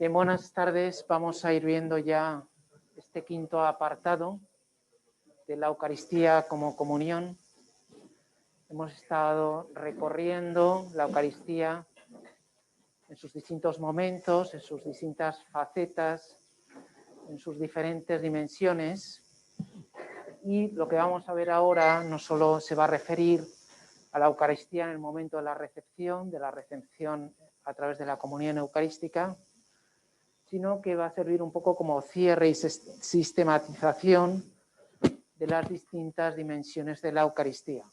Bien, buenas tardes. Vamos a ir viendo ya este quinto apartado de la Eucaristía como comunión. Hemos estado recorriendo la Eucaristía en sus distintos momentos, en sus distintas facetas, en sus diferentes dimensiones. Y lo que vamos a ver ahora no solo se va a referir a la Eucaristía en el momento de la recepción a través de la comunión eucarística, sino que va a servir un poco como cierre y sistematización de las distintas dimensiones de la Eucaristía.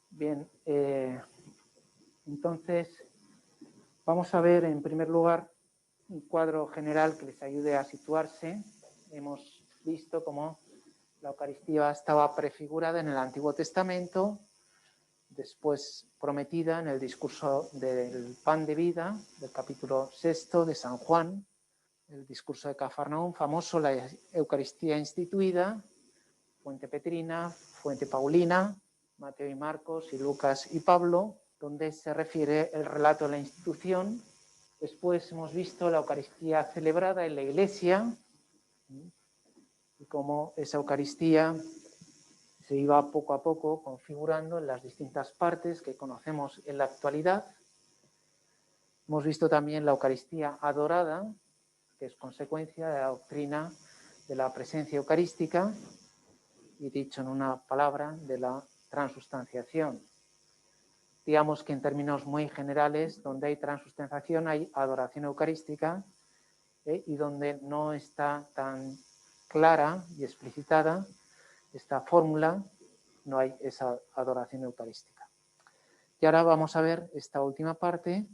Bien, entonces vamos a ver en primer lugar un cuadro general que les ayude a situarse. Hemos visto cómo la Eucaristía estaba prefigurada en el Antiguo Testamento, después prometida en el discurso del pan de vida, del capítulo 6 de San Juan, el discurso de Cafarnaúm, famoso, la Eucaristía instituida, fuente petrina, fuente paulina, Mateo y Marcos y Lucas y Pablo, donde se refiere el relato de la institución. Después hemos visto la Eucaristía celebrada en la Iglesia y cómo esa Eucaristía se iba poco a poco configurando en las distintas partes que conocemos en la actualidad. Hemos visto también la Eucaristía adorada, que es consecuencia de la doctrina de la presencia eucarística y, dicho en una palabra, de la transustanciación. Digamos que en términos muy generales, donde hay transustanciación hay adoración eucarística, y donde no está tan clara y explicitada esta fórmula, no hay esa adoración eucarística. Y ahora vamos a ver esta última parte,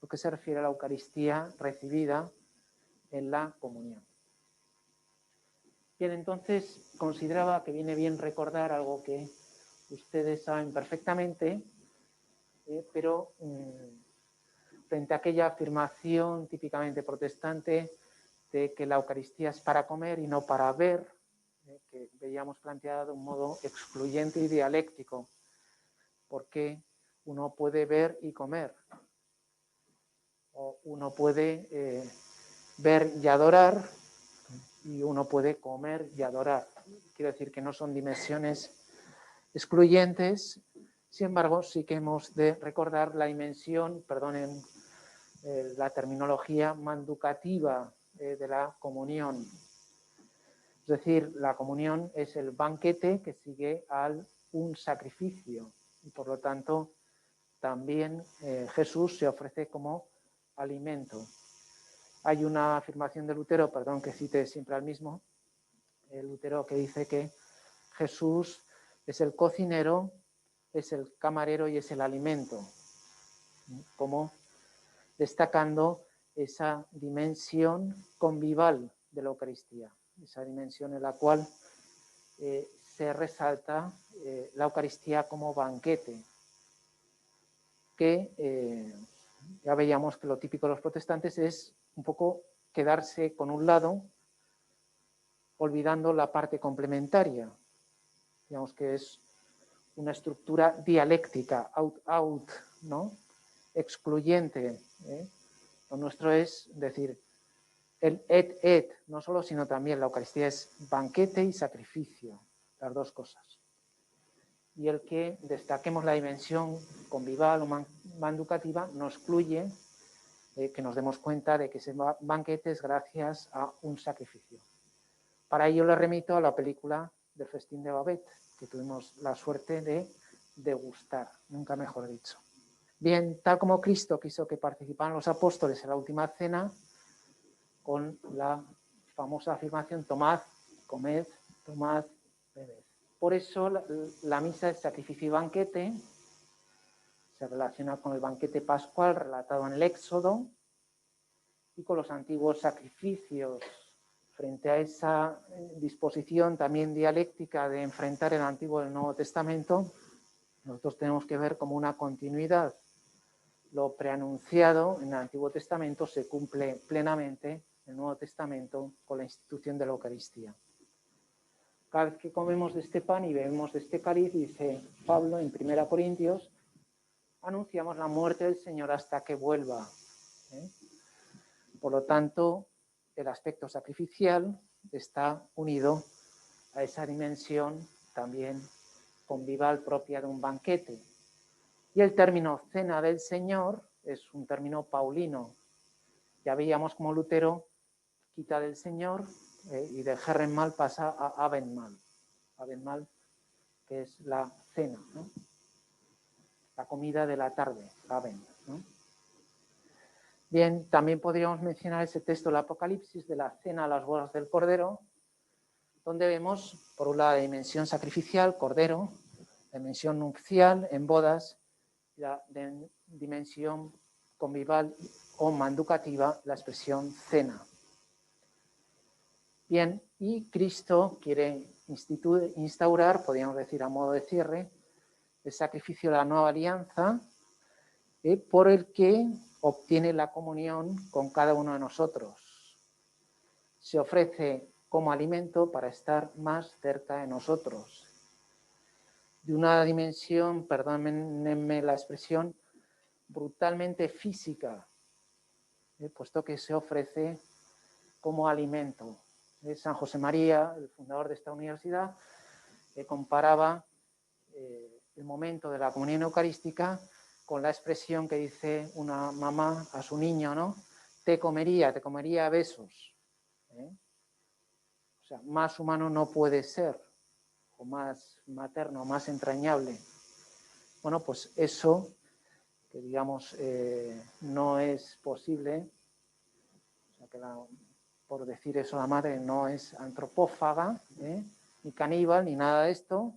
lo que se refiere a la Eucaristía recibida en la comunión. Bien, entonces consideraba que viene bien recordar algo que ustedes saben perfectamente, pero frente a aquella afirmación típicamente protestante de que la Eucaristía es para comer y no para ver, que veíamos planteada de un modo excluyente y dialéctico, porque uno puede ver y comer, o uno puede ver y adorar, y uno puede comer y adorar. Quiero decir que no son dimensiones excluyentes, sin embargo, sí que hemos de recordar la dimensión, perdonen la terminología, manducativa de la comunión. Es decir, la comunión es el banquete que sigue a un sacrificio y por lo tanto también Jesús se ofrece como alimento. Hay una afirmación de Lutero, perdón que cite siempre al mismo, Lutero, que dice que Jesús es el cocinero, es el camarero y es el alimento, como destacando esa dimensión convival de la Eucaristía, esa dimensión en la cual se resalta la Eucaristía como banquete, que ya veíamos que lo típico de los protestantes es un poco quedarse con un lado, olvidando la parte complementaria. Digamos que es una estructura dialéctica, out, ¿no? Excluyente. Lo nuestro es decir, el et, no solo, sino también la Eucaristía es banquete y sacrificio, las dos cosas. Y el que destaquemos la dimensión convival o manducativa no excluye que nos demos cuenta de que ese banquete es gracias a un sacrificio. Para ello le remito a la película del Festín de Babette, que tuvimos la suerte de degustar, nunca mejor dicho. Bien, tal como Cristo quiso que participaran los apóstoles en la última cena, con la famosa afirmación, tomad, comed, tomad, bebed. Por eso la misa de sacrificio y banquete se relaciona con el banquete pascual relatado en el Éxodo y con los antiguos sacrificios. Frente a esa disposición también dialéctica de enfrentar el Antiguo y el Nuevo Testamento, nosotros tenemos que ver como una continuidad. Lo preanunciado en el Antiguo Testamento se cumple plenamente en el Nuevo Testamento con la institución de la Eucaristía. Cada vez que comemos de este pan y bebemos de este cáliz, dice Pablo en 1 Corintios, anunciamos la muerte del Señor hasta que vuelva. Por lo tanto, el aspecto sacrificial está unido a esa dimensión también convivial propia de un banquete. Y el término cena del Señor es un término paulino. Ya veíamos como Lutero quita del Señor y de Herrenmahl pasa a Abendmahl. Abendmahl, que es la cena, ¿no? La comida de la tarde, Abend, ¿no? Bien, también podríamos mencionar ese texto del Apocalipsis de la cena a las bodas del Cordero, donde vemos, por un lado, la dimensión sacrificial, Cordero, la dimensión nupcial en bodas, la dimensión convivial o manducativa, la expresión cena. Bien, y Cristo quiere instaurar, podríamos decir a modo de cierre, el sacrificio de la nueva alianza, por el que obtiene la comunión con cada uno de nosotros. Se ofrece como alimento para estar más cerca de nosotros. De una dimensión, perdónenme la expresión, brutalmente física, puesto que se ofrece como alimento. San José María, el fundador de esta universidad, comparaba el momento de la comunión eucarística con la expresión que dice una mamá a su niño, ¿no? Te comería a besos. O sea, más humano no puede ser, o más materno, más entrañable. Bueno, pues eso, que digamos no es posible, o sea, que por decir eso la madre no es antropófaga, ni caníbal, ni nada de esto,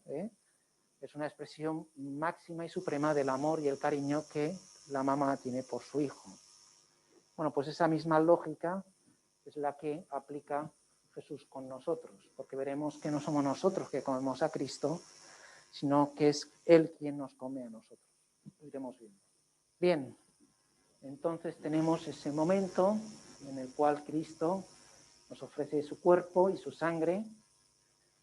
es una expresión máxima y suprema del amor y el cariño que la mamá tiene por su hijo. Bueno, pues esa misma lógica es la que aplica Jesús con nosotros, porque veremos que no somos nosotros que comemos a Cristo, sino que es Él quien nos come a nosotros. Lo iremos viendo. Bien, entonces tenemos ese momento en el cual Cristo nos ofrece su cuerpo y su sangre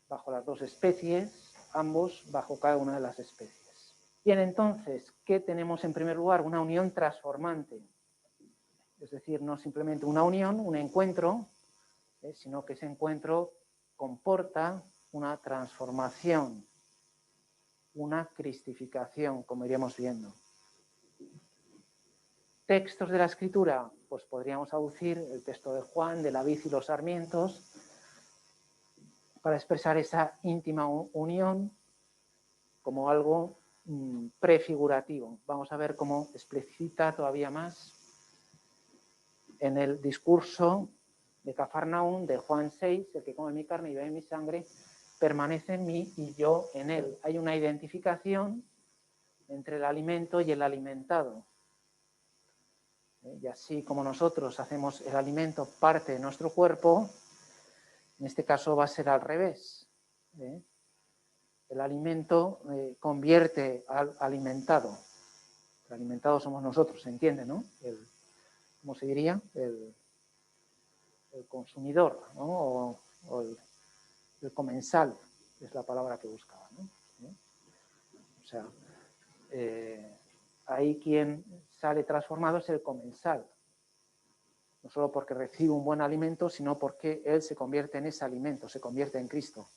bajo las dos especies, ambos bajo cada una de las especies. Bien, entonces, ¿qué tenemos en primer lugar? Una unión transformante. Es decir, no simplemente una unión, un encuentro, sino que ese encuentro comporta una transformación, una cristificación, como iremos viendo. Textos de la Escritura, pues podríamos aducir el texto de Juan, de la vid y los sarmientos, para expresar esa íntima unión como algo prefigurativo. Vamos a ver cómo explicita todavía más en el discurso de Cafarnaún, de Juan 6, el que come mi carne y bebe mi sangre, permanece en mí y yo en él. Hay una identificación entre el alimento y el alimentado. Y así como nosotros hacemos el alimento parte de nuestro cuerpo, en este caso va a ser al revés. El alimento convierte al alimentado. El alimentado somos nosotros, ¿se entiende, no? ¿Cómo se diría? El consumidor, ¿no? o el comensal, es la palabra que buscaba, ¿no? O sea, ahí quien sale transformado es el comensal. No solo porque recibe un buen alimento, sino porque él se convierte en ese alimento, se convierte en Cristo.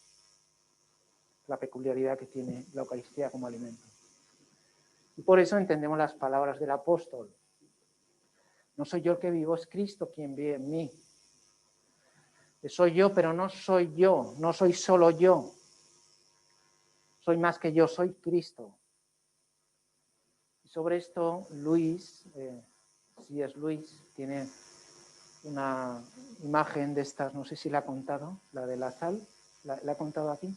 La peculiaridad que tiene la Eucaristía como alimento. Y por eso entendemos las palabras del apóstol. No soy yo el que vivo, es Cristo quien vive en mí. Soy yo, pero no soy yo, no soy solo yo. Soy más que yo, soy Cristo. Y sobre esto, Luis, si es Luis, tiene una imagen de estas, no sé si la ha contado, la de la sal, ¿la ha contado aquí?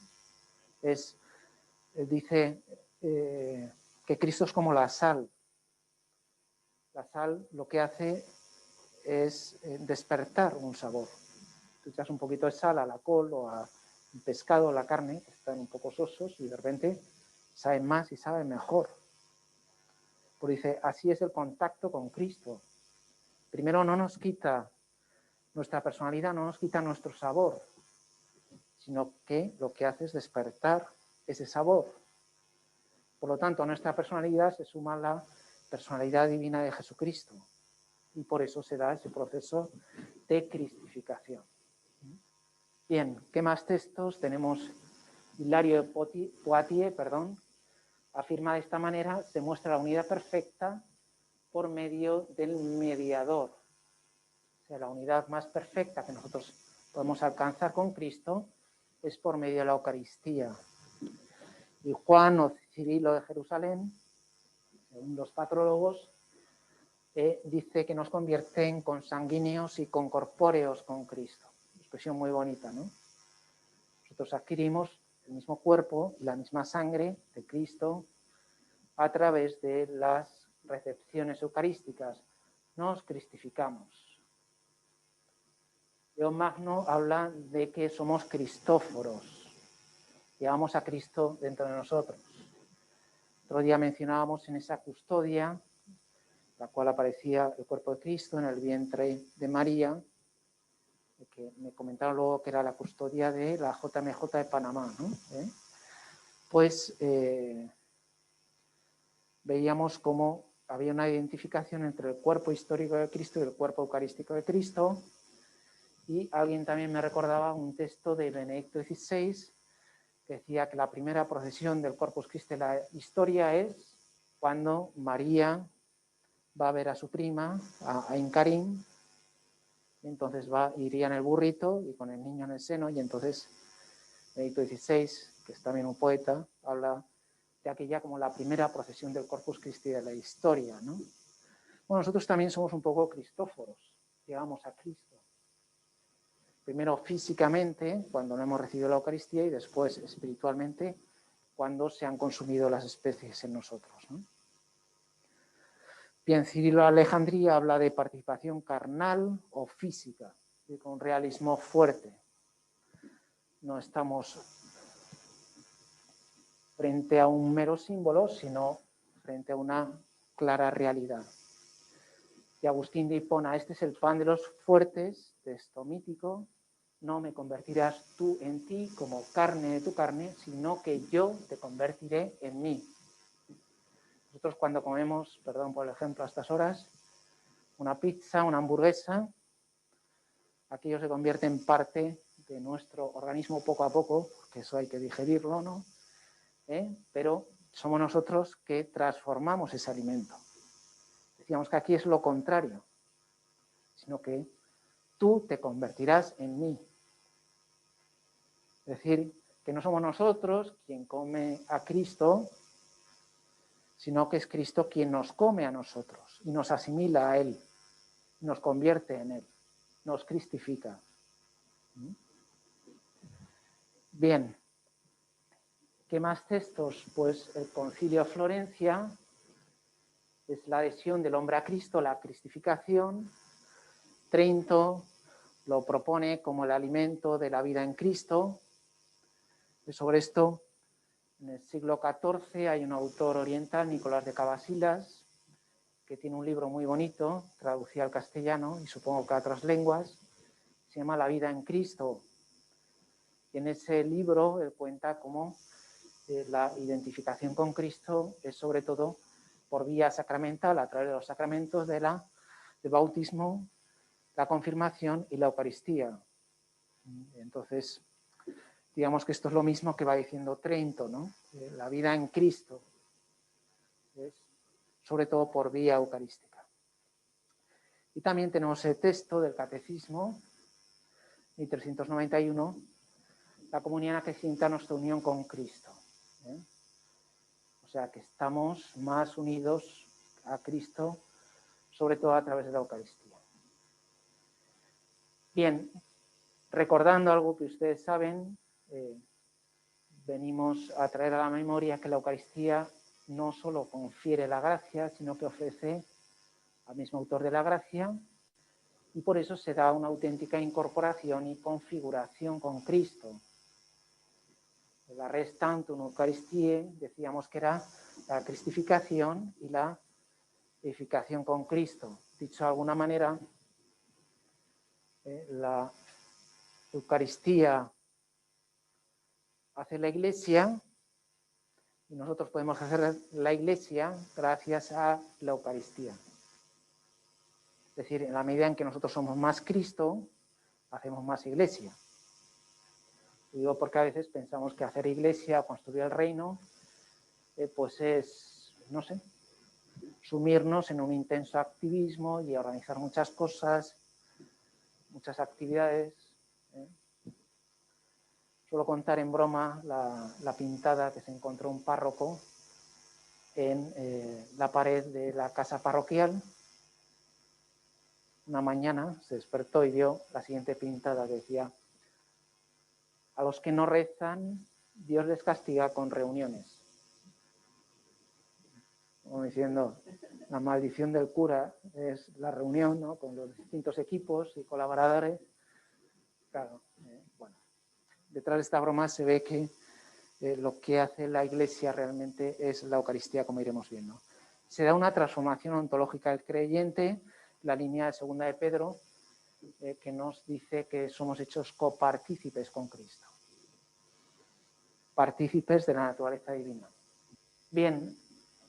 Dice que Cristo es como la sal. La sal lo que hace es despertar un sabor. Tú echas un poquito de sal a la col o al pescado o la carne, que están un poco sosos, y de repente saben más y saben mejor. Porque dice, así es el contacto con Cristo. Primero no nos quita nuestra personalidad, no nos quita nuestro sabor, sino que lo que hace es despertar ese sabor. Por lo tanto, a nuestra personalidad se suma la personalidad divina de Jesucristo. y por eso se da ese proceso de cristificación. Bien, ¿qué más textos? Tenemos Hilario de Poitiers, afirma de esta manera: se muestra la unidad perfecta por medio del mediador. O sea, la unidad más perfecta que nosotros podemos alcanzar con Cristo es por medio de la Eucaristía. Y Juan o Cirilo de Jerusalén, según los patrólogos, dice que nos convierte en consanguíneos y concorpóreos con Cristo. Expresión muy bonita, ¿no? Nosotros adquirimos el mismo cuerpo y la misma sangre de Cristo a través de las recepciones eucarísticas. Nos cristificamos. León Magno habla de que somos cristóforos. Llevamos a Cristo dentro de nosotros. Otro día mencionábamos en esa custodia, la cual aparecía el cuerpo de Cristo en el vientre de María, que me comentaron luego que era la custodia de la JMJ de Panamá, ¿no? Pues veíamos cómo había una identificación entre el cuerpo histórico de Cristo y el cuerpo eucarístico de Cristo, y alguien también me recordaba un texto de Benedicto XVI que decía que la primera procesión del Corpus Christi de la historia es cuando María va a ver a su prima, a Incarín, y entonces iría en el burrito y con el niño en el seno, y entonces Benedicto XVI, que es también un poeta, habla de aquella como la primera procesión del Corpus Christi de la historia, ¿no? Bueno, nosotros también somos un poco cristóforos, llegamos a Cristo. Primero físicamente, cuando no hemos recibido la Eucaristía, y después espiritualmente, cuando se han consumido las especies en nosotros, ¿no? Bien, Cirilo de Alejandría habla de participación carnal o física, y con realismo fuerte. No estamos frente a un mero símbolo, sino frente a una clara realidad. Y Agustín de Hipona: este es el pan de los fuertes, texto mítico: no me convertirás tú en ti como carne de tu carne, sino que yo te convertiré en mí. Nosotros cuando comemos, perdón por el ejemplo a estas horas, una pizza, una hamburguesa, aquello se convierte en parte de nuestro organismo poco a poco, porque eso hay que digerirlo, ¿no? Pero somos nosotros que transformamos ese alimento. Decíamos que aquí es lo contrario, sino que tú te convertirás en mí. Es decir, que no somos nosotros quien come a Cristo, sino que es Cristo quien nos come a nosotros y nos asimila a Él, nos convierte en Él, nos cristifica. Bien, ¿qué más textos? Pues el Concilio de Florencia es la adhesión del hombre a Cristo, la cristificación. Trento lo propone como el alimento de la vida en Cristo. Y sobre esto, en el siglo XIV hay un autor oriental, Nicolás de Cabasilas, que tiene un libro muy bonito, traducido al castellano y supongo que a otras lenguas, se llama La vida en Cristo. Y en ese libro él cuenta cómo la identificación con Cristo es sobre todo por vía sacramental, a través de los sacramentos del bautismo, la confirmación y la Eucaristía. Entonces, digamos que esto es lo mismo que va diciendo Trento, ¿no? La vida en Cristo es sobre todo por vía eucarística. Y también tenemos el texto del Catecismo, 1391, la comunión acrecienta nuestra unión con Cristo. O sea que estamos más unidos a Cristo, sobre todo a través de la Eucaristía. Bien, recordando algo que ustedes saben, venimos a traer a la memoria que la Eucaristía no solo confiere la gracia, sino que ofrece al mismo autor de la gracia, y por eso se da una auténtica incorporación y configuración con Cristo. La res tantum Eucharistiae, decíamos que era la cristificación y la edificación con Cristo. Dicho de alguna manera, la Eucaristía hace la Iglesia y nosotros podemos hacer la Iglesia gracias a la Eucaristía. Es decir, en la medida en que nosotros somos más Cristo, hacemos más iglesia. Digo porque a veces pensamos que hacer iglesia, construir el reino, pues es, no sé, sumirnos en un intenso activismo y organizar muchas cosas, muchas actividades. Suelo contar en broma la pintada que se encontró un párroco en la pared de la casa parroquial. Una mañana se despertó y vio la siguiente pintada que decía: a los que no rezan, Dios les castiga con reuniones. Como diciendo, la maldición del cura es la reunión, ¿no?, con los distintos equipos y colaboradores. Claro, bueno, detrás de esta broma se ve que lo que hace la Iglesia realmente es la Eucaristía, como iremos viendo. Se da una transformación ontológica del creyente, la línea de segunda de Pedro, que nos dice que somos hechos copartícipes con Cristo, partícipes de la naturaleza divina. Bien,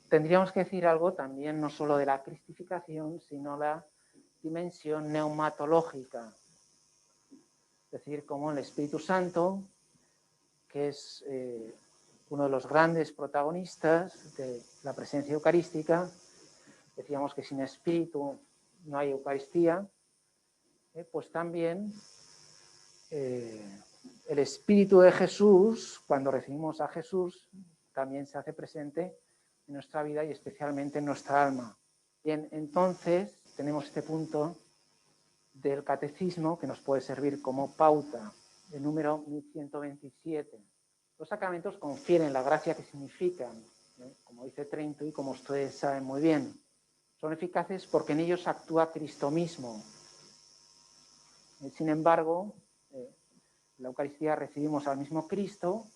tendríamos que decir algo también no solo de la cristificación, sino la dimensión neumatológica, es decir, como el Espíritu Santo, que es uno de los grandes protagonistas de la presencia eucarística. Decíamos que sin Espíritu no hay Eucaristía, pues también el Espíritu de Jesús, cuando recibimos a Jesús, también se hace presente en nuestra vida y especialmente en nuestra alma. Bien, entonces tenemos este punto del catecismo que nos puede servir como pauta, el número 1127. Los sacramentos confieren la gracia que significan, como dice Trento y como ustedes saben muy bien. Son eficaces porque en ellos actúa Cristo mismo. Sin embargo, en la Eucaristía recibimos al mismo Cristo.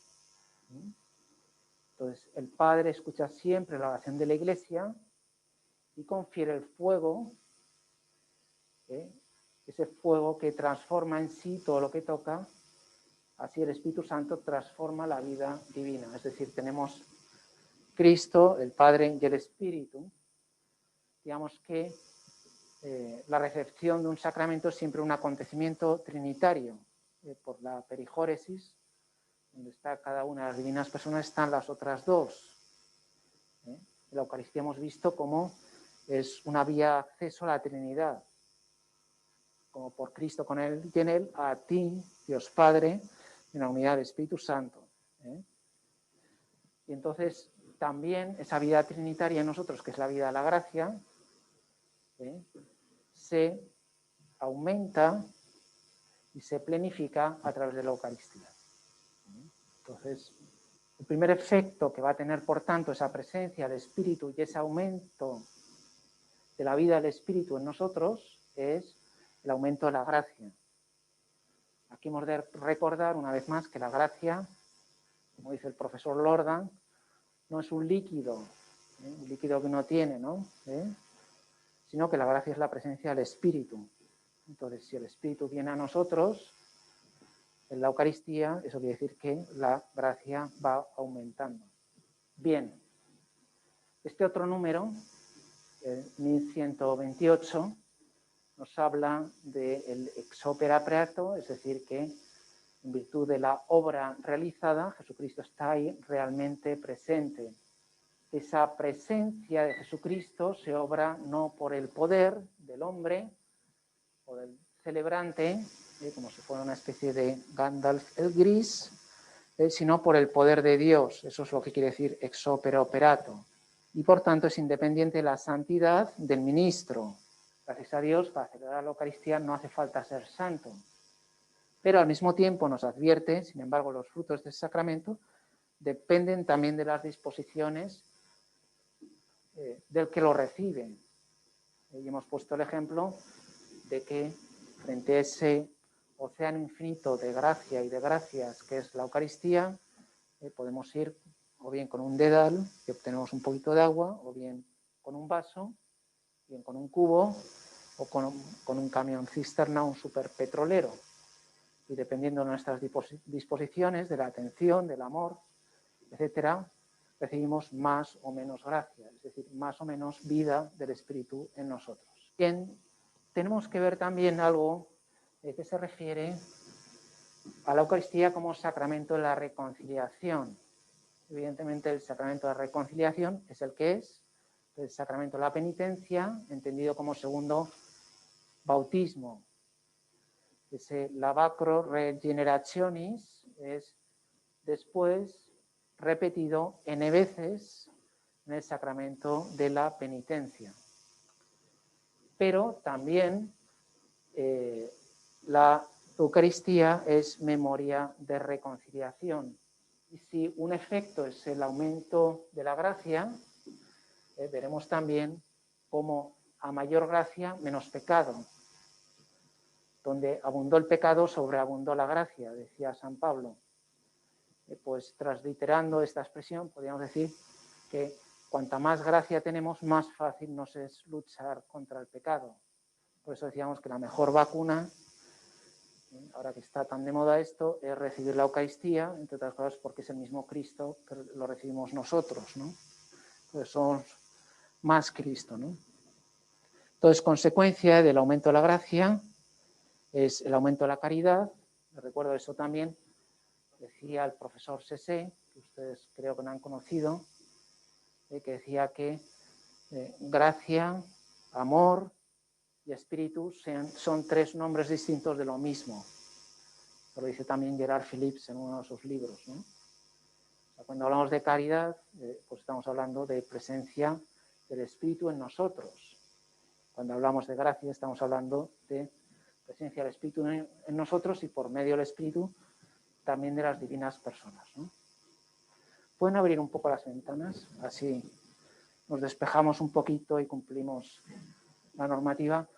Entonces, el Padre escucha siempre la oración de la Iglesia y confiere el fuego, ese fuego que transforma en sí todo lo que toca. Así el Espíritu Santo transforma la vida divina. Es decir, tenemos Cristo, el Padre y el Espíritu. Digamos que la recepción de un sacramento es siempre un acontecimiento trinitario. Por la perijóresis, donde está cada una de las divinas personas, están las otras dos. En la Eucaristía hemos visto cómo es una vía de acceso a la Trinidad. Como por Cristo, con Él y en Él, a ti, Dios Padre, en la unidad del Espíritu Santo. Y entonces también esa vida trinitaria en nosotros, que es la vida de la gracia, se aumenta y se plenifica a través de la Eucaristía. Entonces, el primer efecto que va a tener, por tanto, esa presencia del Espíritu y ese aumento de la vida del Espíritu en nosotros es el aumento de la gracia. Aquí hemos de recordar una vez más que la gracia, como dice el profesor Lordan, no es un líquido que uno tiene, ¿no? Sino que la gracia es la presencia del Espíritu. Entonces, si el Espíritu viene a nosotros en la Eucaristía, eso quiere decir que la gracia va aumentando. Bien, este otro número, el 1128, nos habla del ex opere praeto, es decir, que en virtud de la obra realizada, Jesucristo está ahí realmente presente. Esa presencia de Jesucristo se obra no por el poder del hombre o del celebrante, como si fuera una especie de Gandalf el Gris, sino por el poder de Dios. Eso es lo que quiere decir ex opere operato. Y por tanto es independiente la santidad del ministro. Gracias a Dios, para celebrar la Eucaristía no hace falta ser santo. Pero al mismo tiempo nos advierte, sin embargo, los frutos del sacramento dependen también de las disposiciones del que lo recibe. Y hemos puesto el ejemplo de que frente a ese océano infinito de gracia y de gracias que es la Eucaristía, podemos ir o bien con un dedal, que obtenemos un poquito de agua, o bien con un vaso, bien con un cubo, o con un camión cisterna, un superpetrolero. Y dependiendo de nuestras disposiciones, de la atención, del amor, etcétera, recibimos más o menos gracia, es decir, más o menos vida del Espíritu en nosotros. Bien, tenemos que ver también algo que se refiere a la Eucaristía como sacramento de la reconciliación. Evidentemente, el sacramento de la reconciliación es el que es el sacramento de la penitencia, entendido como segundo bautismo. Ese lavacro regenerationis es después repetido n veces en el sacramento de la penitencia. Pero también la Eucaristía es memoria de reconciliación. Y si un efecto es el aumento de la gracia, veremos también cómo a mayor gracia, menos pecado. Donde abundó el pecado, sobreabundó la gracia, decía San Pablo. Pues transliterando esta expresión, podríamos decir que cuanta más gracia tenemos, más fácil nos es luchar contra el pecado. Por eso decíamos que la mejor vacuna, ahora que está tan de moda esto, es recibir la Eucaristía, entre otras cosas porque es el mismo Cristo que lo recibimos nosotros, ¿no? Pues somos más Cristo, ¿no? Entonces, consecuencia del aumento de la gracia es el aumento de la caridad. Recuerdo eso también, decía el profesor Sesé, que ustedes creo que no han conocido, que decía que gracia, amor y espíritu son tres nombres distintos de lo mismo. Lo dice también Gerard Phillips en uno de sus libros, ¿no? O sea, cuando hablamos de caridad, pues estamos hablando de presencia del Espíritu en nosotros. Cuando hablamos de gracia, estamos hablando de presencia del Espíritu en nosotros y por medio del Espíritu también de las divinas personas, ¿no? Pueden abrir un poco las ventanas, así nos despejamos un poquito y cumplimos la normativa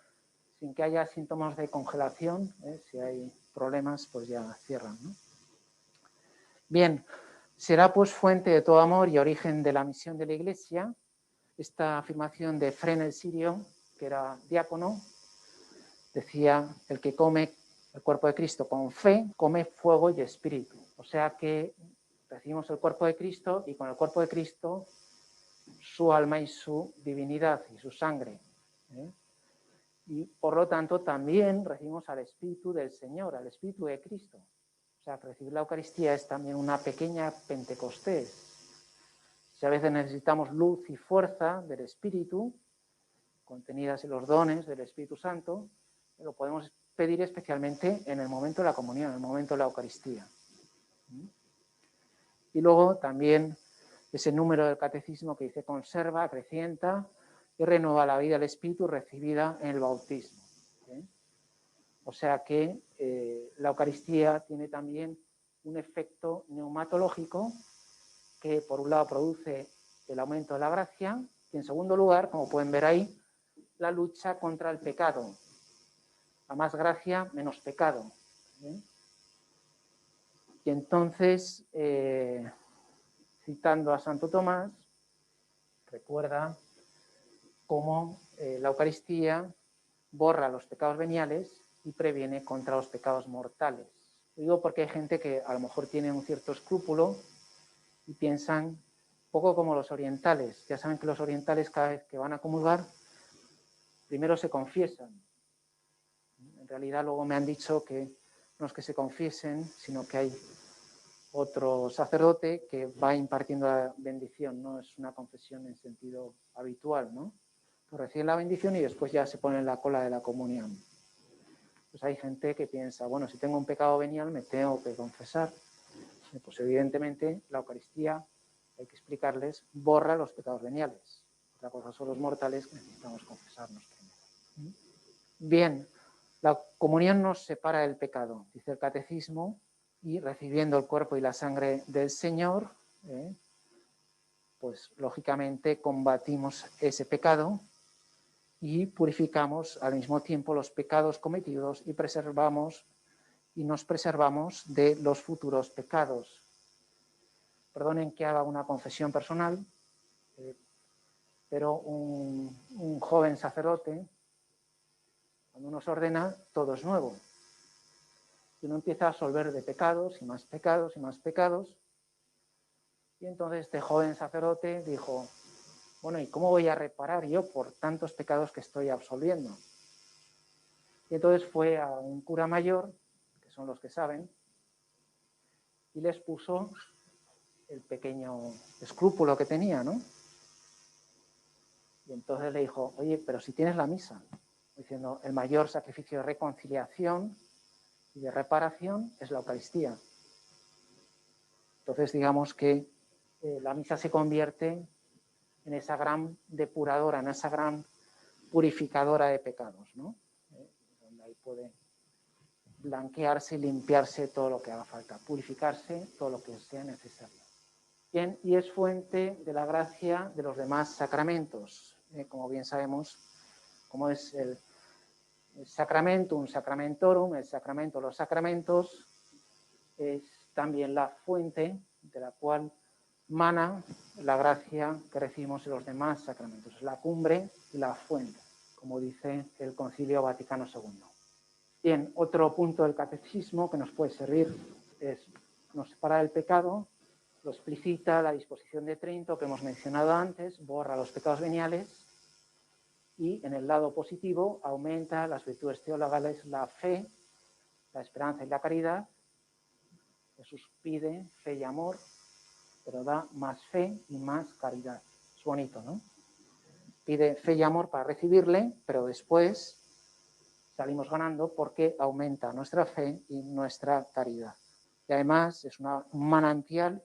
sin que haya síntomas de congelación. Si hay problemas, pues ya cierran, ¿no? Bien, será pues fuente de todo amor y origen de la misión de la Iglesia. Esta afirmación de Fren el Sirio, que era diácono, decía: el que come el cuerpo de Cristo con fe, come fuego y espíritu. O sea que recibimos el cuerpo de Cristo y con el cuerpo de Cristo su alma y su divinidad y su sangre. Y por lo tanto también recibimos al Espíritu del Señor, al Espíritu de Cristo. O sea, que recibir la Eucaristía es también una pequeña Pentecostés. Si a veces necesitamos luz y fuerza del Espíritu, contenidas en los dones del Espíritu Santo, lo podemos pedir especialmente en el momento de la comunión, en el momento de la Eucaristía. Y luego también ese número del catecismo que dice: conserva, acrecienta y renueva la vida del Espíritu recibida en el bautismo. O sea que la Eucaristía tiene también un efecto neumatológico que por un lado produce el aumento de la gracia y en segundo lugar, como pueden ver ahí, la lucha contra el pecado. A más gracia, menos pecado. Y entonces, citando a Santo Tomás, recuerda cómo la Eucaristía borra los pecados veniales y previene contra los pecados mortales. Lo digo porque hay gente que a lo mejor tiene un cierto escrúpulo y piensan un poco como los orientales. Ya saben que los orientales, cada vez que van a comulgar, primero se confiesan. En realidad luego me han dicho que no es que se confiesen, sino que hay otro sacerdote que va impartiendo la bendición, no es una confesión en sentido habitual, ¿no? Pues reciben la bendición y después ya se pone en la cola de la comunión. Pues hay gente que piensa, bueno, si tengo un pecado venial me tengo que confesar. Pues evidentemente la Eucaristía, hay que explicarles, borra los pecados veniales. Otra cosa son los mortales que necesitamos confesarnos primero. Bien, la comunión nos separa del pecado, dice el catecismo, y recibiendo el cuerpo y la sangre del Señor, pues lógicamente combatimos ese pecado y purificamos al mismo tiempo los pecados cometidos y nos preservamos de los futuros pecados. Perdonen que haga una confesión personal, pero un joven sacerdote, cuando uno se ordena, todo es nuevo. Y uno empieza a absolver de pecados y más pecados y más pecados. Y entonces este joven sacerdote dijo: bueno, ¿y cómo voy a reparar yo por tantos pecados que estoy absolviendo? Y entonces fue a un cura mayor, que son los que saben, y les puso el pequeño escrúpulo que tenía, ¿no? Y entonces le dijo, oye, pero si tienes la misa, diciendo, el mayor sacrificio de reconciliación y de reparación es la Eucaristía. Entonces, digamos que la misa se convierte en esa gran depuradora, en esa gran purificadora de pecados, ¿no? Donde ahí puede blanquearse y limpiarse todo lo que haga falta, purificarse todo lo que sea necesario. Bien, y es fuente de la gracia de los demás sacramentos. Como bien sabemos, como es el sacramentum sacramentorum, el sacramento de los sacramentos, es también la fuente de la cual mana la gracia que recibimos en los demás sacramentos. Es la cumbre y la fuente, como dice el Concilio Vaticano II. Bien, otro punto del catecismo que nos puede servir es, nos separa del pecado, lo explicita la disposición de Trento que hemos mencionado antes, borra los pecados veniales y en el lado positivo aumenta las virtudes teologales, la fe, la esperanza y la caridad. Jesús pide fe y amor, pero da más fe y más caridad. Es bonito, ¿no? Pide fe y amor para recibirle, pero después salimos ganando porque aumenta nuestra fe y nuestra caridad. Y además es un manantial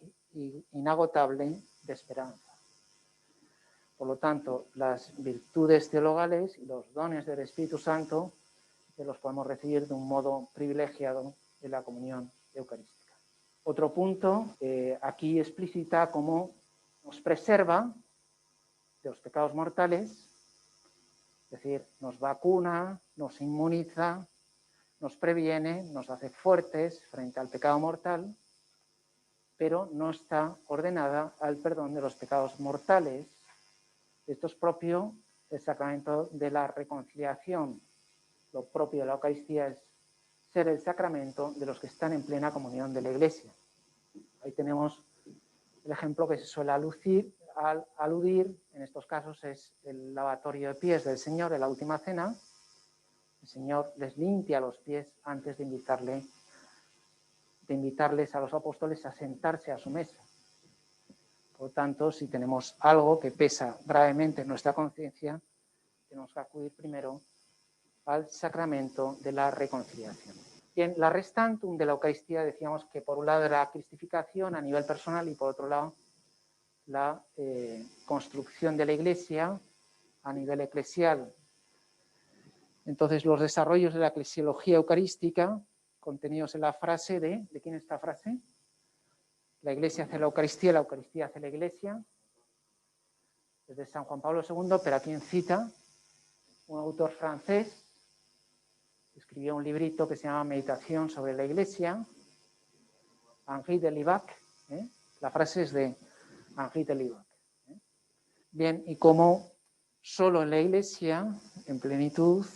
inagotable de esperanza. Por lo tanto, las virtudes teologales y los dones del Espíritu Santo los podemos recibir de un modo privilegiado en la comunión eucarística. Otro punto, aquí explicita cómo nos preserva de los pecados mortales, es decir, nos vacuna, nos inmuniza, nos previene, nos hace fuertes frente al pecado mortal, pero no está ordenada al perdón de los pecados mortales. Esto es propio del sacramento de la reconciliación. Lo propio de la Eucaristía es ser el sacramento de los que están en plena comunión de la Iglesia. Ahí tenemos el ejemplo que se suele aludir, en estos casos es el lavatorio de pies del Señor en la última cena. El Señor les limpia los pies antes de invitarles a los apóstoles a sentarse a su mesa. Por lo tanto, si tenemos algo que pesa gravemente en nuestra conciencia, tenemos que acudir primero al sacramento de la reconciliación. Bien, la restantum de la Eucaristía decíamos que por un lado era la cristificación a nivel personal y por otro lado la construcción de la Iglesia a nivel eclesial. Entonces, los desarrollos de la eclesiología eucarística contenidos en la frase ¿de quién es esta frase? La Iglesia hace la Eucaristía hace la Iglesia. Es de San Juan Pablo II, pero aquí en cita un autor francés que escribió un librito que se llama Meditación sobre la Iglesia, Henri de Libac. La frase es de Henri de Libac. Bien, y como solo en la Iglesia, en plenitud,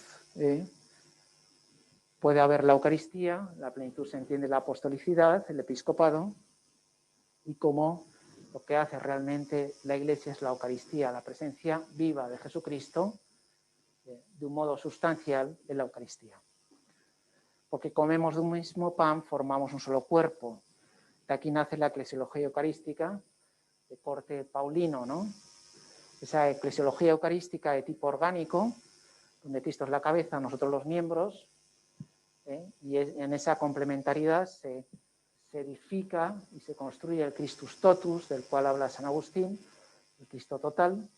puede haber la Eucaristía, la plenitud se entiende la apostolicidad, el episcopado, y como lo que hace realmente la Iglesia es la Eucaristía, la presencia viva de Jesucristo, de un modo sustancial en la Eucaristía. Porque comemos de un mismo pan, formamos un solo cuerpo. De aquí nace la eclesiología eucarística, de corte paulino, ¿no? Esa eclesiología eucarística de tipo orgánico, donde Cristo es la cabeza, nosotros los miembros, y en esa complementariedad se edifica y se construye el Christus totus, del cual habla San Agustín, el Cristo total.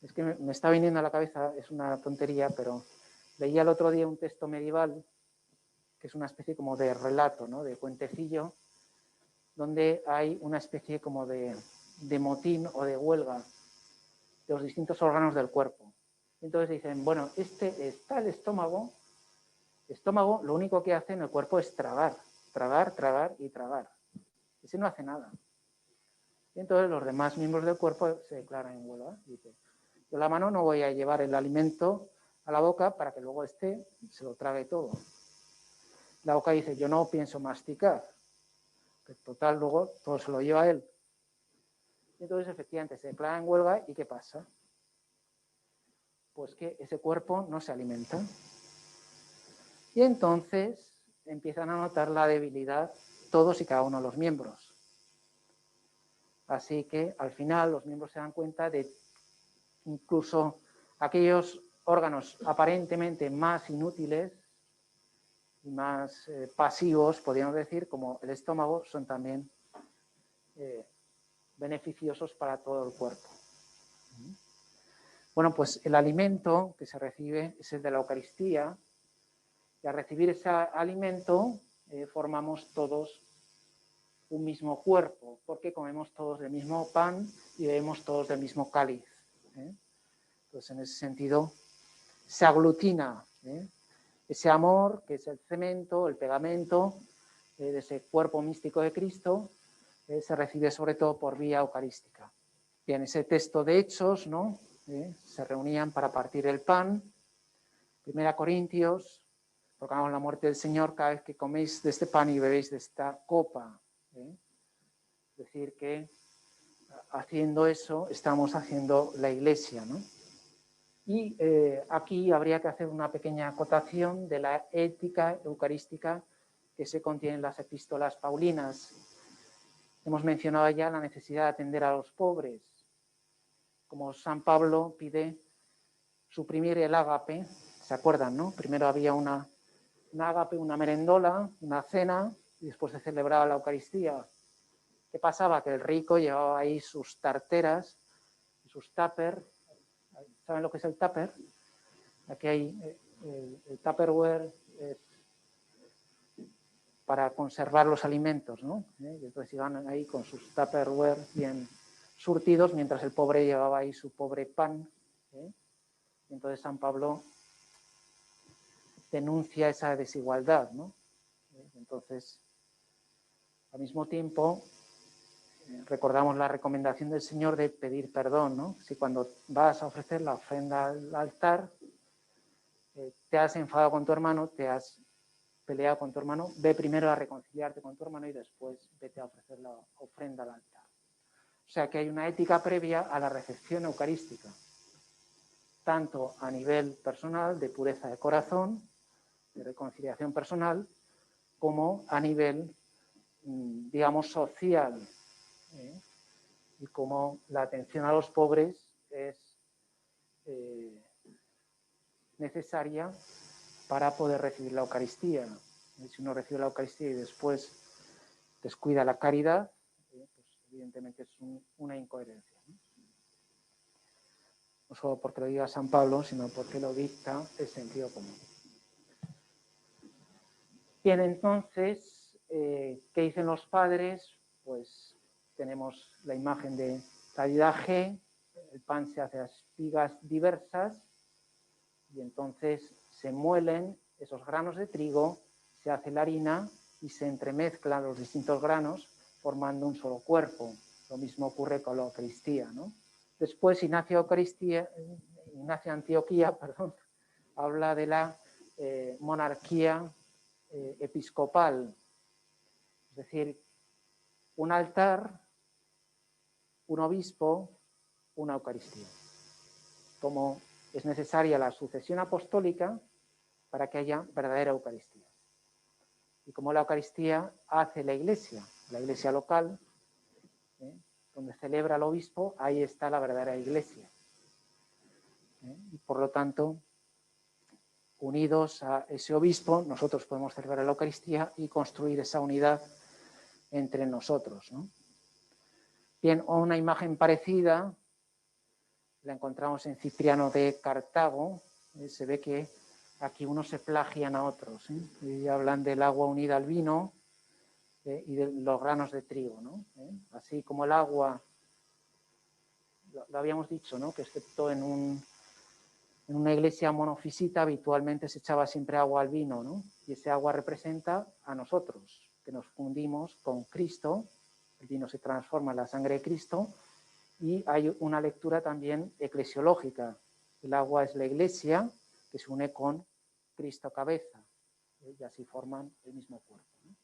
Es que me está viniendo a la cabeza, es una tontería, pero leía el otro día un texto medieval, que es una especie como de relato, ¿no? De cuentecillo, donde hay una especie como de motín o de huelga de los distintos órganos del cuerpo. Entonces dicen, bueno, este está el estómago lo único que hace en el cuerpo es tragar, tragar, tragar y tragar. Ese no hace nada. Y entonces los demás miembros del cuerpo se declaran en huelga. Dice, yo la mano no voy a llevar el alimento a la boca para que luego se lo trague todo. La boca dice, yo no pienso masticar. Que total, luego todo se lo lleva él. Y entonces, efectivamente, se declara en huelga y ¿qué pasa? Pues que ese cuerpo no se alimenta. Y entonces empiezan a notar la debilidad todos y cada uno de los miembros. Así que al final los miembros se dan cuenta de incluso aquellos órganos aparentemente más inútiles y más pasivos, podríamos decir, como el estómago, son también beneficiosos para todo el cuerpo. Bueno, pues el alimento que se recibe es el de la Eucaristía, y al recibir ese alimento formamos todos un mismo cuerpo, porque comemos todos del mismo pan y bebemos todos del mismo cáliz. Entonces, en ese sentido, se aglutina ese amor, que es el cemento, el pegamento de ese cuerpo místico de Cristo, se recibe sobre todo por vía eucarística. Bien, ese texto de Hechos, ¿no? Se reunían para partir el pan. 1 Corintios, proclamamos la muerte del Señor cada vez que coméis de este pan y bebéis de esta copa. Es decir, que haciendo eso estamos haciendo la Iglesia, ¿no? Y aquí habría que hacer una pequeña acotación de la ética eucarística que se contiene en las epístolas paulinas. Hemos mencionado ya la necesidad de atender a los pobres. Como San Pablo pide suprimir el ágape, ¿se acuerdan, no? Primero había un ágape, una merendola, una cena, y después se celebraba la Eucaristía. ¿Qué pasaba? Que el rico llevaba ahí sus tarteras, sus tupper. ¿Saben lo que es el tupper? Aquí hay el Tupperware para conservar los alimentos, ¿no? Y entonces iban ahí con sus Tupperware bien surtidos, mientras el pobre llevaba ahí su pobre pan. Y entonces San Pablo denuncia esa desigualdad, ¿no? Entonces, al mismo tiempo, recordamos la recomendación del Señor de pedir perdón, ¿no? Si cuando vas a ofrecer la ofrenda al altar, te has enfadado con tu hermano, te has peleado con tu hermano, ve primero a reconciliarte con tu hermano y después vete a ofrecer la ofrenda al altar. O sea que hay una ética previa a la recepción eucarística, tanto a nivel personal, de pureza de corazón, de reconciliación personal, como a nivel, digamos, social, y como la atención a los pobres es necesaria para poder recibir la Eucaristía. Si uno recibe la Eucaristía y después descuida la caridad, pues evidentemente es una incoherencia. No solo porque lo diga San Pablo, sino porque lo dicta el sentido común. Bien, entonces, ¿qué dicen los padres? Pues tenemos la imagen de caridad G, el pan se hace a espigas diversas y entonces se muelen esos granos de trigo, se hace la harina y se entremezclan los distintos granos formando un solo cuerpo. Lo mismo ocurre con la Eucaristía, ¿no? Después Ignacio Antioquía, habla de la monarquía episcopal, es decir, un altar, un obispo, una Eucaristía. Como es necesaria la sucesión apostólica para que haya verdadera Eucaristía. Y como la Eucaristía hace la iglesia local, donde celebra el obispo, ahí está la verdadera iglesia. Y por lo tanto, unidos a ese obispo, nosotros podemos celebrar la Eucaristía y construir esa unidad entre nosotros, ¿no? Bien, una imagen parecida la encontramos en Cipriano de Cartago. Se ve que aquí unos se plagian a otros, y hablan del agua unida al vino y de los granos de trigo, ¿no? Así como el agua, lo habíamos dicho, ¿no? Que excepto en una iglesia monofisita habitualmente se echaba siempre agua al vino, ¿no? Y ese agua representa a nosotros, que nos fundimos con Cristo, el vino se transforma en la sangre de Cristo, y hay una lectura también eclesiológica. El agua es la iglesia que se une con Cristo cabeza, y así forman el mismo cuerpo, ¿no?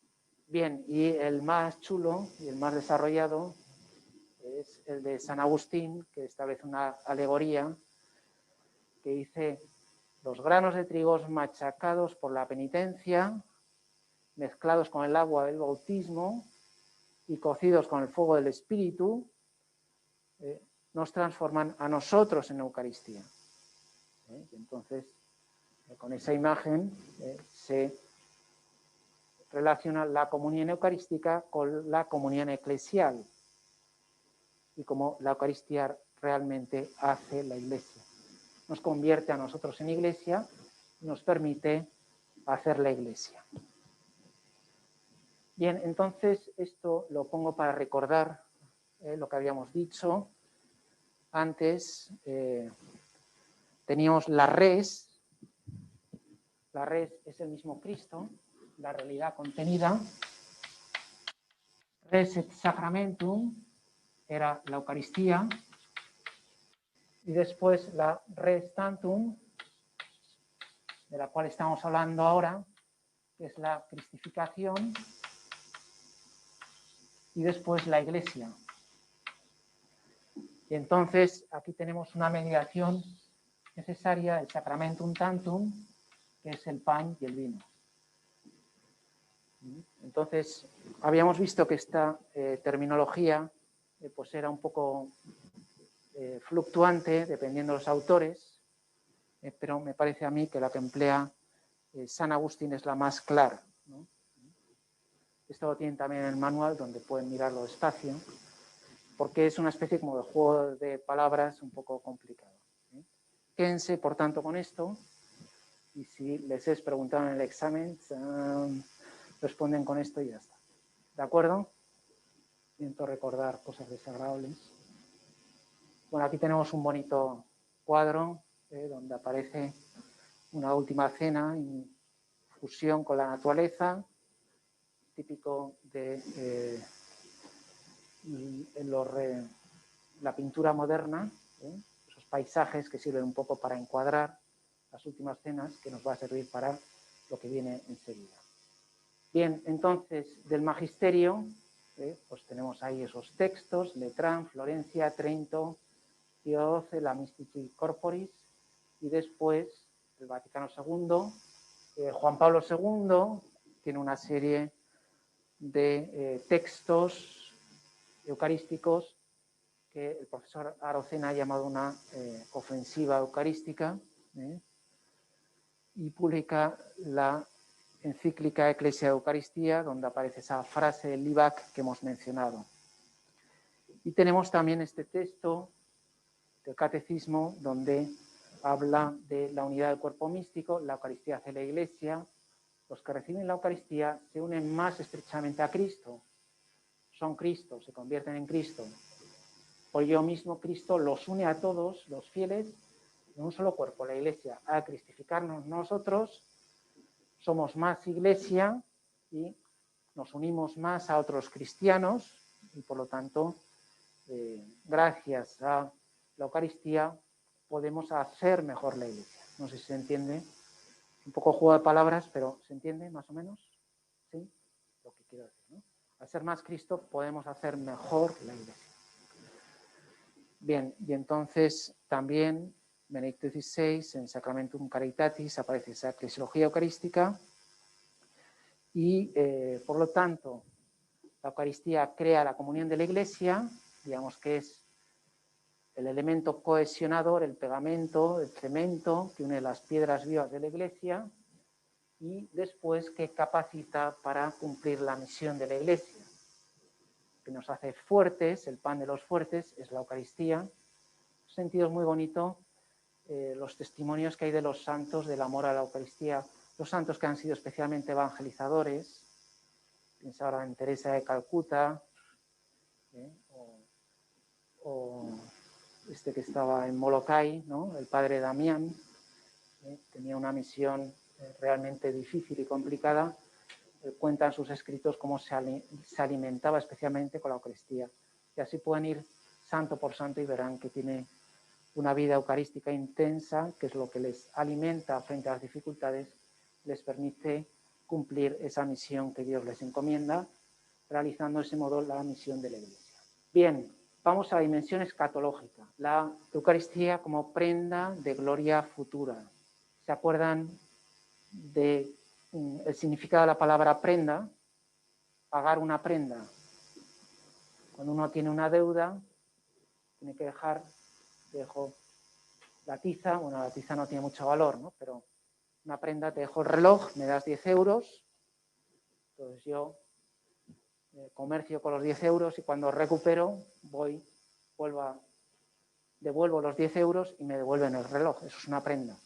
Bien, y el más chulo y el más desarrollado es el de San Agustín, que establece una alegoría que dice los granos de trigo machacados por la penitencia, mezclados con el agua del bautismo y cocidos con el fuego del Espíritu, nos transforman a nosotros en Eucaristía. Entonces, con esa imagen se relaciona la comunión eucarística con la comunión eclesial y cómo la Eucaristía realmente hace la Iglesia. Nos convierte a nosotros en Iglesia y nos permite hacer la Iglesia. Bien, entonces esto lo pongo para recordar lo que habíamos dicho. Antes teníamos la res. La res es el mismo Cristo, la realidad contenida. Res et sacramentum era la Eucaristía. Y después la res tantum, de la cual estamos hablando ahora, que es la cristificación. Y después la Iglesia. Y entonces aquí tenemos una mediación necesaria, el sacramentum tantum, que es el pan y el vino. Entonces, habíamos visto que esta terminología pues era un poco fluctuante dependiendo de los autores, pero me parece a mí que la que emplea San Agustín es la más clara, ¿no? Esto lo tienen también en el manual, donde pueden mirarlo despacio, porque es una especie como de juego de palabras un poco complicado. Quédense, por tanto, con esto, y si les es preguntado en el examen, responden con esto y ya está. ¿De acuerdo? Intento recordar cosas desagradables. Bueno, aquí tenemos un bonito cuadro donde aparece una última cena en fusión con la naturaleza, típico de la pintura moderna, esos paisajes que sirven un poco para encuadrar las últimas cenas, que nos va a servir para lo que viene enseguida. Bien, entonces, del Magisterio, pues tenemos ahí esos textos, Letrán, Florencia, Trento, Pío XII, la Mystici Corporis, y después el Vaticano II, Juan Pablo II tiene una serie de textos eucarísticos que el profesor Arocena ha llamado una ofensiva eucarística, y publica la encíclica Ecclesia Eucaristía, donde aparece esa frase del Libac que hemos mencionado. Y tenemos también este texto del Catecismo, donde habla de la unidad del cuerpo místico, la Eucaristía hace la Iglesia. Los que reciben la Eucaristía se unen más estrechamente a Cristo, son Cristo, se convierten en Cristo. Por ello mismo Cristo los une a todos, los fieles, en un solo cuerpo, la Iglesia. Al cristificarnos nosotros, somos más Iglesia y nos unimos más a otros cristianos y por lo tanto, gracias a la Eucaristía, podemos hacer mejor la Iglesia. No sé si se entiende. Un poco juego de palabras, pero ¿se entiende más o menos? ¿Sí? Lo que quiero decir, ¿no? Al ser más Cristo podemos hacer mejor la Iglesia. Bien, y entonces también Benedicto XVI en Sacramentum Caritatis aparece esa eclesiología eucarística y por lo tanto la Eucaristía crea la comunión de la Iglesia, digamos que es el elemento cohesionador, el pegamento, el cemento que une las piedras vivas de la Iglesia y después que capacita para cumplir la misión de la Iglesia, que nos hace fuertes, el pan de los fuertes es la Eucaristía. En ese sentido es muy bonito los testimonios que hay de los santos del amor a la Eucaristía, los santos que han sido especialmente evangelizadores. Piensa ahora en Teresa de Calcuta, o este que estaba en Molokai, ¿no? El padre Damián, tenía una misión realmente difícil y complicada. Cuenta en sus escritos cómo se alimentaba especialmente con la Eucaristía. Y así pueden ir santo por santo y verán que tiene una vida eucarística intensa, que es lo que les alimenta frente a las dificultades, les permite cumplir esa misión que Dios les encomienda, realizando de ese modo la misión de la Iglesia. Bien, vamos a la dimensión escatológica, la Eucaristía como prenda de gloria futura. ¿Se acuerdan del significado de la palabra prenda? Pagar una prenda. Cuando uno tiene una deuda, tiene que dejo la tiza, bueno, la tiza no tiene mucho valor, ¿no? Pero una prenda, te dejo el reloj, me das 10 euros, entonces yo comercio con los 10 euros y cuando recupero, devuelvo los 10 euros y me devuelven el reloj. Eso es una prenda.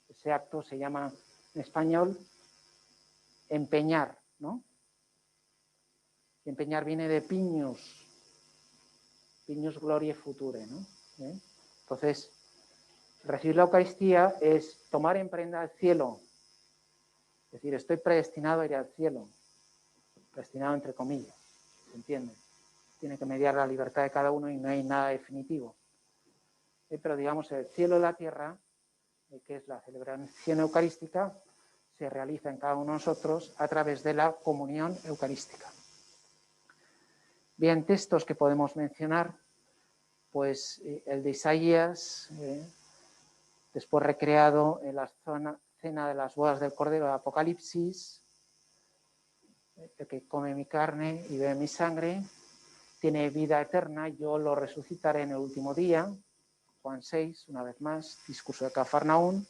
Ese acto se llama en español empeñar, ¿no? Y empeñar viene de piñus gloriae future, ¿no? Entonces, recibir la Eucaristía es tomar en prenda el cielo. Es decir, estoy predestinado a ir al cielo. Predestinado entre comillas, ¿se entiende? Tiene que mediar la libertad de cada uno y no hay nada definitivo. Pero digamos, el cielo y la tierra, que es la celebración eucarística, se realiza en cada uno de nosotros a través de la comunión eucarística. Bien, textos que podemos mencionar, pues el de Isaías, después recreado en la cena de las bodas del Cordero de Apocalipsis, el que come mi carne y bebe mi sangre, tiene vida eterna, yo lo resucitaré en el último día. Juan 6, una vez más, discurso de Cafarnaún.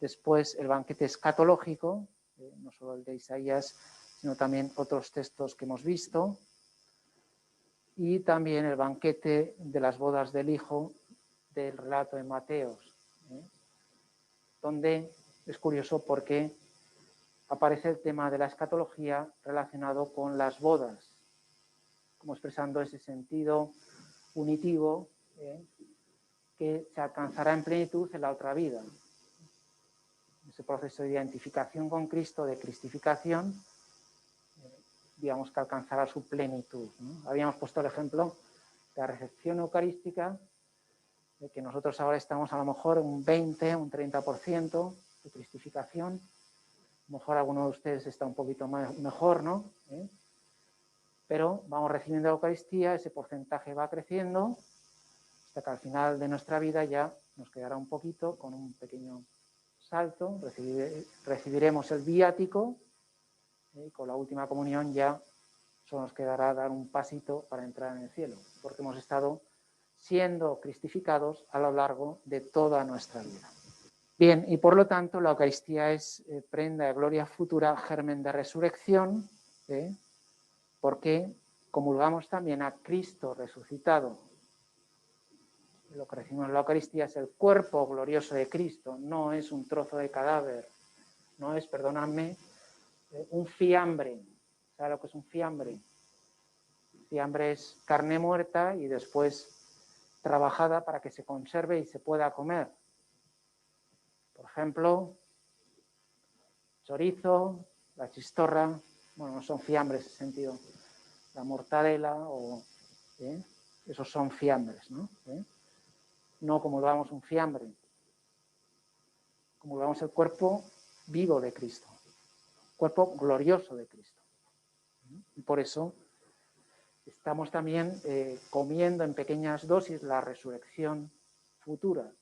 Después el banquete escatológico, no solo el de Isaías, sino también otros textos que hemos visto. Y también el banquete de las bodas del Hijo del relato de Mateos, donde es curioso porque aparece el tema de la escatología relacionado con las bodas, como expresando ese sentido unitivo que se alcanzará en plenitud en la otra vida. Ese proceso de identificación con Cristo, de cristificación, digamos que alcanzará su plenitud, ¿no? Habíamos puesto el ejemplo de la recepción eucarística, de que nosotros ahora estamos a lo mejor un 20, un 30% de cristificación. A lo mejor alguno de ustedes está un poquito mejor, ¿no? Pero vamos recibiendo la Eucaristía, ese porcentaje va creciendo, hasta que al final de nuestra vida ya nos quedará un poquito, con un pequeño salto, recibiremos el viático, y con la última comunión ya solo nos quedará dar un pasito para entrar en el cielo, porque hemos estado siendo cristificados a lo largo de toda nuestra vida. Bien, y por lo tanto la Eucaristía es prenda de gloria futura, germen de resurrección, porque comulgamos también a Cristo resucitado. Lo que recibimos en la Eucaristía es el cuerpo glorioso de Cristo, no es un trozo de cadáver, no es, perdonadme, un fiambre. ¿Sabe lo que es un fiambre? Fiambre es carne muerta y después trabajada para que se conserve y se pueda comer. Por ejemplo, chorizo, la chistorra, bueno, no son fiambres en ese sentido, la mortadela esos son fiambres, ¿no? No como lo damos un fiambre, como lo damos el cuerpo vivo de Cristo, cuerpo glorioso de Cristo. Y por eso estamos también comiendo en pequeñas dosis la resurrección futura.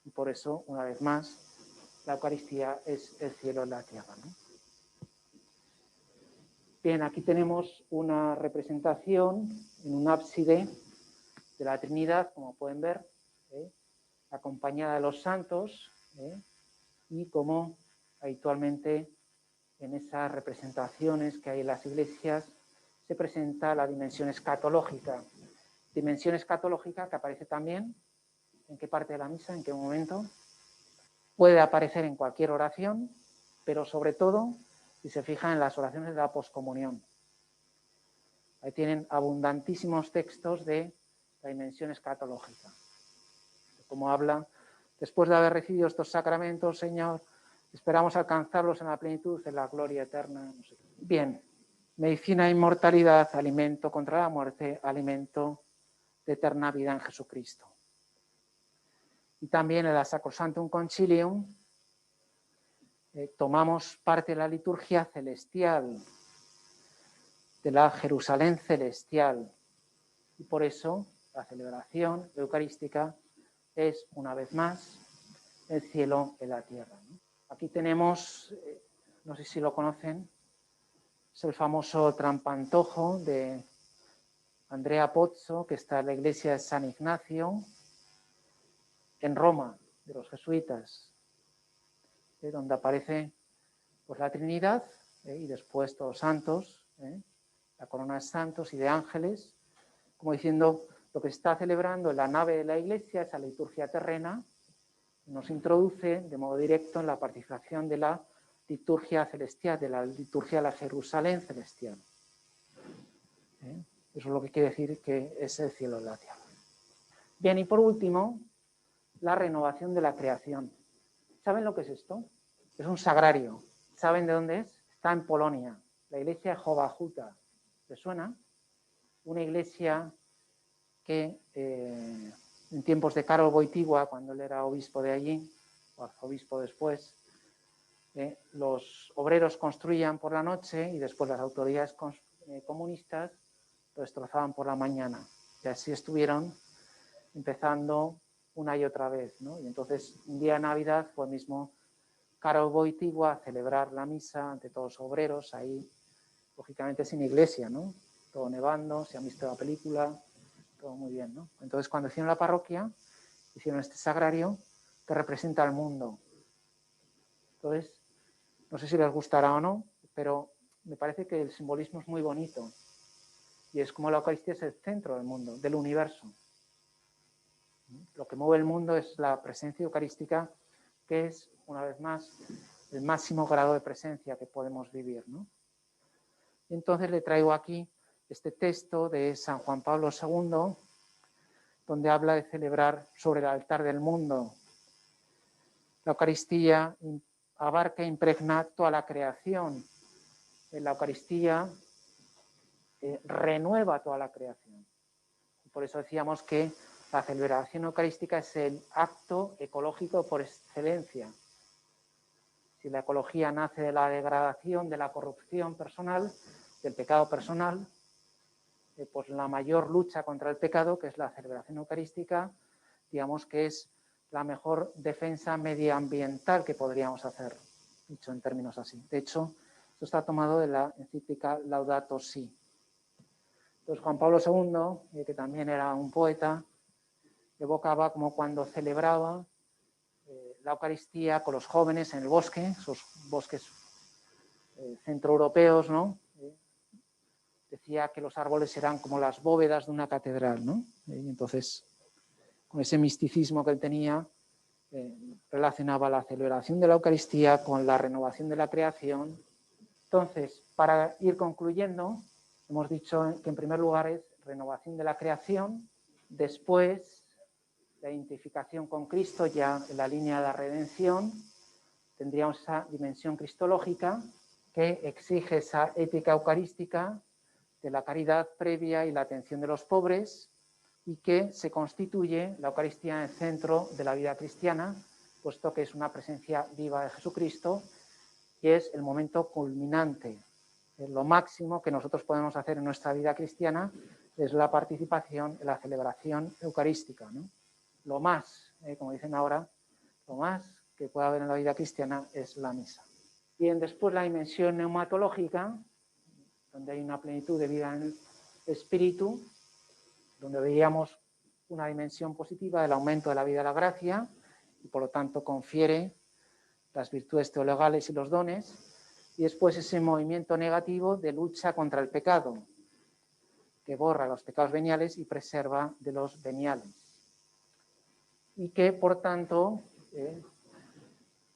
Y por eso, una vez más, la Eucaristía es el cielo en la tierra, ¿no? Bien, aquí tenemos una representación en un ábside de la Trinidad, como pueden ver, acompañada de los santos, y como habitualmente en esas representaciones que hay en las iglesias se presenta la dimensión escatológica. Dimensión escatológica que aparece también, ¿en qué parte de la misa? ¿En qué momento? Puede aparecer en cualquier oración, pero sobre todo si se fijan en las oraciones de la poscomunión. Ahí tienen abundantísimos textos de la dimensión escatológica. Como habla, después de haber recibido estos sacramentos, Señor, esperamos alcanzarlos en la plenitud, en la gloria eterna. No sé. Bien, medicina e inmortalidad, alimento contra la muerte, alimento de eterna vida en Jesucristo. Y también en la Sacrosanctum Concilium tomamos parte de la liturgia celestial, de la Jerusalén celestial. Y por eso la celebración eucarística es, una vez más, el cielo en la tierra, ¿no? Aquí tenemos, no sé si lo conocen, es el famoso trampantojo de Andrea Pozzo, que está en la iglesia de San Ignacio, en Roma, de los jesuitas, donde aparece pues, la Trinidad y después todos los santos, la corona de santos y de ángeles, como diciendo lo que se está celebrando en la nave de la iglesia, esa liturgia terrena, nos introduce de modo directo en la participación de la liturgia celestial, de la liturgia de la Jerusalén celestial. Eso es lo que quiere decir que es el cielo en la tierra. Bien, y por último, la renovación de la creación. ¿Saben lo que es esto? Es un sagrario. ¿Saben de dónde es? Está en Polonia, la iglesia de Jehová Juta. ¿Les suena? Una iglesia que en tiempos de Karol Wojtyła, cuando él era obispo de allí, o arzobispo después, los obreros construían por la noche y después las autoridades comunistas lo destrozaban por la mañana. Y así estuvieron empezando una y otra vez, ¿no? Y entonces, un día de Navidad fue mismo Karol Wojtyła a celebrar la misa ante todos los obreros, ahí, lógicamente sin iglesia, ¿no? Todo nevando, se han visto la película, todo muy bien, ¿no? Entonces, cuando hicieron la parroquia, hicieron este sagrario que representa al mundo. Entonces, no sé si les gustará o no, pero me parece que el simbolismo es muy bonito. Y es como la Eucaristía es el centro del mundo, del universo. Lo que mueve el mundo es la presencia eucarística, que es, una vez más, el máximo grado de presencia que podemos vivir, ¿no? Entonces le traigo aquí este texto de San Juan Pablo II, donde habla de celebrar sobre el altar del mundo. La Eucaristía abarca e impregna toda la creación. En la Eucaristía renueva toda la creación. Por eso decíamos que la celebración eucarística es el acto ecológico por excelencia. Si la ecología nace de la degradación, de la corrupción personal, del pecado personal, pues la mayor lucha contra el pecado, que es la celebración eucarística, digamos que es la mejor defensa medioambiental que podríamos hacer, dicho en términos así. De hecho, esto está tomado de la encíclica Laudato Si. Entonces, Juan Pablo II, que también era un poeta, evocaba como cuando celebraba la Eucaristía con los jóvenes en el bosque, esos bosques centroeuropeos, ¿no? Decía que los árboles eran como las bóvedas de una catedral, ¿no? Y entonces, con ese misticismo que él tenía, relacionaba la celebración de la Eucaristía con la renovación de la creación. Entonces, para ir concluyendo, hemos dicho que en primer lugar es renovación de la creación, después la identificación con Cristo ya en la línea de la redención, tendríamos esa dimensión cristológica que exige esa ética eucarística de la caridad previa y la atención de los pobres y que se constituye la Eucaristía en el centro de la vida cristiana, puesto que es una presencia viva de Jesucristo y es el momento culminante. Lo máximo que nosotros podemos hacer en nuestra vida cristiana es la participación en la celebración eucarística, ¿no? Lo más, como dicen ahora, lo más que puede haber en la vida cristiana es la misa. Bien, después la dimensión neumatológica, donde hay una plenitud de vida en el espíritu, donde veíamos una dimensión positiva del aumento de la vida de la gracia y por lo tanto confiere las virtudes teologales y los dones, y después ese movimiento negativo de lucha contra el pecado, que borra los pecados veniales y preserva de los veniales. Y que, por tanto,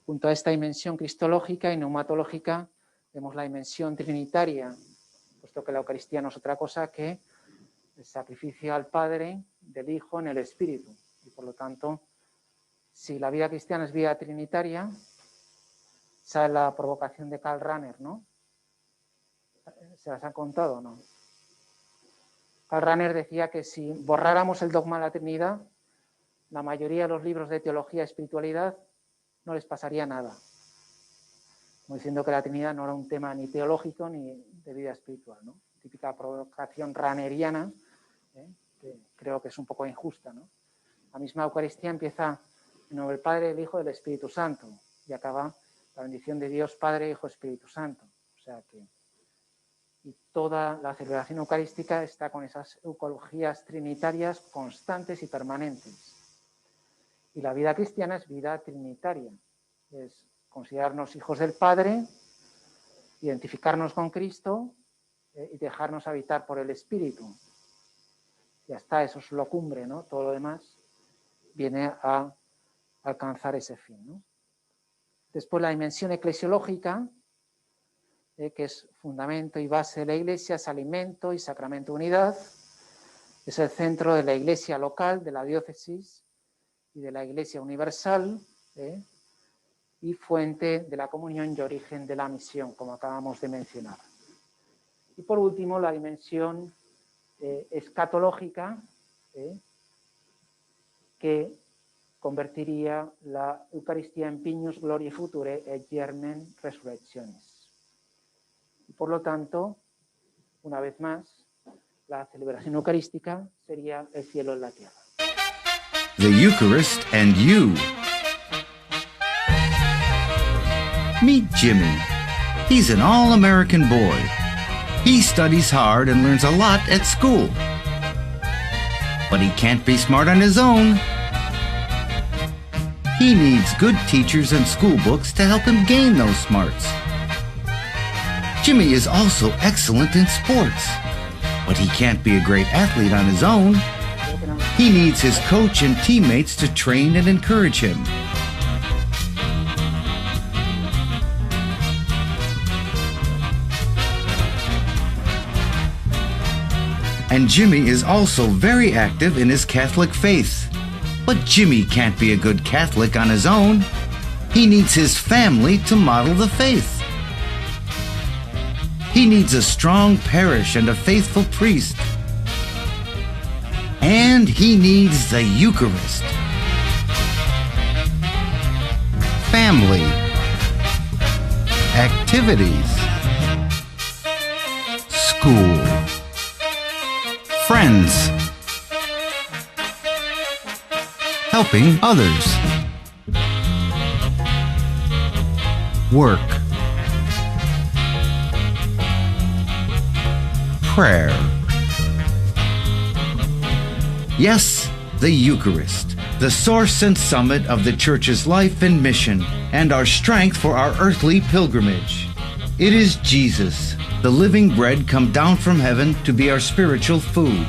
junto a esta dimensión cristológica y neumatológica, vemos la dimensión trinitaria, puesto que la Eucaristía no es otra cosa que el sacrificio al Padre del Hijo en el Espíritu. Y por lo tanto, si la vida cristiana es vida trinitaria, ¿sabe la provocación de Karl Rahner, no? ¿Se las han contado o no? Karl Rahner decía que si borráramos el dogma de la Trinidad, la mayoría de los libros de teología y espiritualidad no les pasaría nada. Como diciendo que la Trinidad no era un tema ni teológico ni de vida espiritual, ¿no? Típica provocación rahneriana, que creo que es un poco injusta, ¿no? La misma Eucaristía empieza En nombre del Padre, del Hijo y del Espíritu Santo. Y acaba la bendición de Dios, Padre, Hijo, Espíritu Santo. O sea que y toda la celebración eucarística está con esas eucologías trinitarias constantes y permanentes. Y la vida cristiana es vida trinitaria. Es considerarnos hijos del Padre, identificarnos con Cristo y dejarnos habitar por el Espíritu. Ya está, eso es lo cumbre, ¿no? Todo lo demás viene a alcanzar ese fin, ¿no? Después la dimensión eclesiológica, que es fundamento y base de la Iglesia, es alimento y sacramento de unidad, es el centro de la Iglesia local, de la diócesis y de la Iglesia universal, y fuente de la comunión y origen de la misión, como acabamos de mencionar. Y por último, la dimensión escatológica, que convertiría la Eucaristía en pignus gloriae futurae et germen resurrectionis. Y por lo tanto, una vez más, la celebración eucarística sería el cielo en la tierra. The Eucharist and you. Meet Jimmy. He's an all-American boy. He studies hard and learns a lot at school. But he can't be smart on his own. He needs good teachers and school books to help him gain those smarts. Jimmy is also excellent in sports, but he can't be a great athlete on his own. He needs his coach and teammates to train and encourage him. And Jimmy is also very active in his Catholic faith. But Jimmy can't be a good Catholic on his own. He needs his family to model the faith. He needs a strong parish and a faithful priest. And he needs the Eucharist. Family. Activities. School. Friends. Helping others. Work. Prayer. Yes, the Eucharist, the source and summit of the Church's life and mission, and our strength for our earthly pilgrimage. It is Jesus, the living bread come down from heaven to be our spiritual food.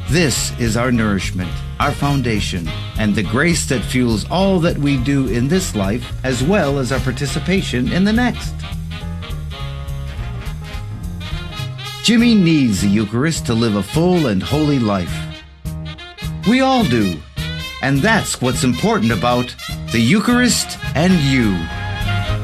This is our nourishment, our foundation, and the grace that fuels all that we do in this life as well as our participation in the next. Jimmy needs the Eucharist to live a full and holy life. We all do, and that's what's important about the Eucharist and you.